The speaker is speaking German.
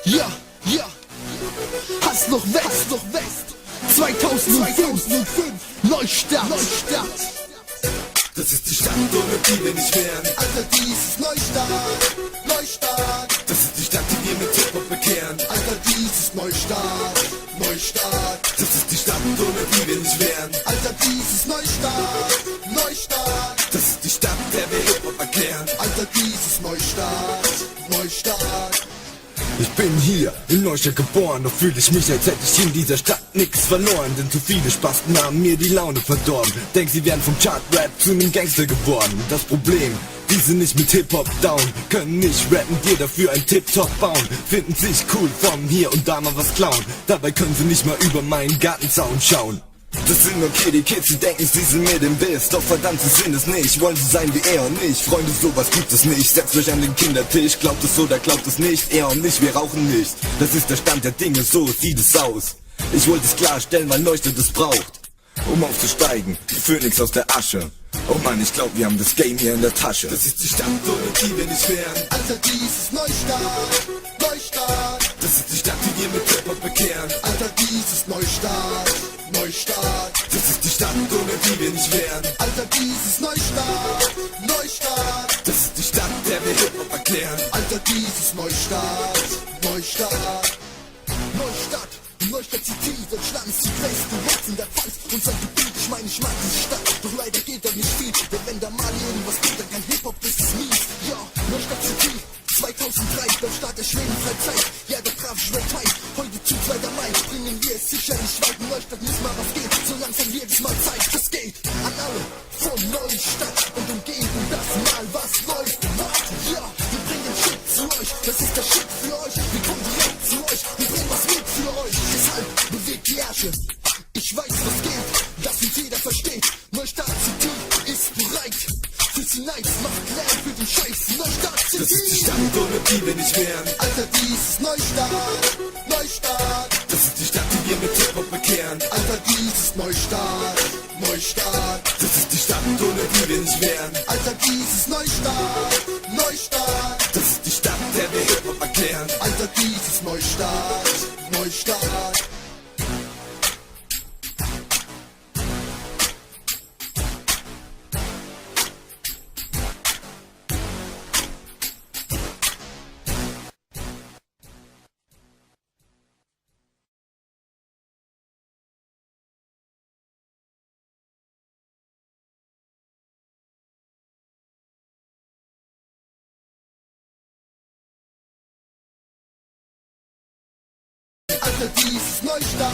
Ja, ja, Hassloch West, 2005, Neustadt. Das ist die Stadt, ohne die wir nicht wären. Alter, dies ist Neustadt. Das ist die Stadt, die wir mit Hip-Hop bekehren. Alter, dies ist Neustadt. Das ist die Stadt, ohne die wir nicht wären. Alter, dies ist Neustadt. Das ist die Stadt, der wir Hip-Hop erklären. Alter, dies ist Neustadt. Ich bin hier in Neustadt geboren, doch fühle ich mich, als hätte ich in dieser Stadt nix verloren. Denn zu viele Spasten haben mir die Laune verdorben. Denk, sie wären vom Chart-Rap zu nem Gangster geworden. Das Problem, die sind nicht mit Hip-Hop down, können nicht rappen, dir dafür ein Tip-Top bauen. Finden sich cool vom hier und da mal was klauen. Dabei können sie nicht mal über meinen Gartenzaun schauen. Das sind okay die Kids, die denken, sie sind mit im Biss. Doch verdammt, sie sind es nicht, wollen sie sein wie er und ich. Freunde, sowas gibt es nicht, setzt euch an den Kindertisch. Glaubt es oder glaubt es nicht, er und ich, wir rauchen nicht. Das ist der Stand der Dinge, so sieht es aus. Ich wollte es klarstellen, weil Neustadt es braucht, um aufzusteigen, wie Phönix aus der Asche. Oh Mann, ich glaub, wir haben das Game hier in der Tasche. Das ist die Stadt, ohne die wir nicht wären. Alter, dies ist Neustadt. Das ist die Stadt, die wir mit Hip-Hop bekehren. Alter, dies ist Neustadt. Das ist die Stadt, ohne die wir nicht wären. Alter, dies ist Neustadt. Das ist die Stadt, der wir Hip-Hop erklären. Alter, dies ist Neustadt. Neustadt City, Deutschlands Südwest, im Herzen der Pfalz, unser Gebiet, ich meine, ich mag diese Stadt, doch leider geht da nicht viel, denn wenn da mal irgendwas geht, dann kein Hip-Hop, das ist mies, ja, Neustadt City, 2003, beim Start der Schwedenfreizeit, ja, da traf ich weltweit, heute zu 2. Mai, bringen wir es sicherlich weit, in Neustadt muss mal was geht, so langsam jedes Mal Zeit, das geht, an alle, von Neustadt und Umgebung, das mal was läuft, ja, wir bringen Shit zu euch, das ist der Shit für euch, wir kommen direkt zu euch, wir bringen was mit für euch, deshalb bewegt die Ärsche, ich weiß, was geht, dass uns jeder versteht, Neustadt City ist bereit, für die Nights, macht Lärm für den Scheiß, Neustadt City. Das ist die Stadt, ohne die wir nicht wären. Alter, dies ist Neustadt. Das ist die Stadt, die wir mit Hip-Hop bekehren. Alter, dies ist Neustadt. Das ist die Stadt, ohne die wir nicht wären. Alter, dies ist Neustadt. Das ist die Stadt, der wir Hip-Hop erklären. Alter, dies ist Neustadt. Alter, dies ist Neustadt.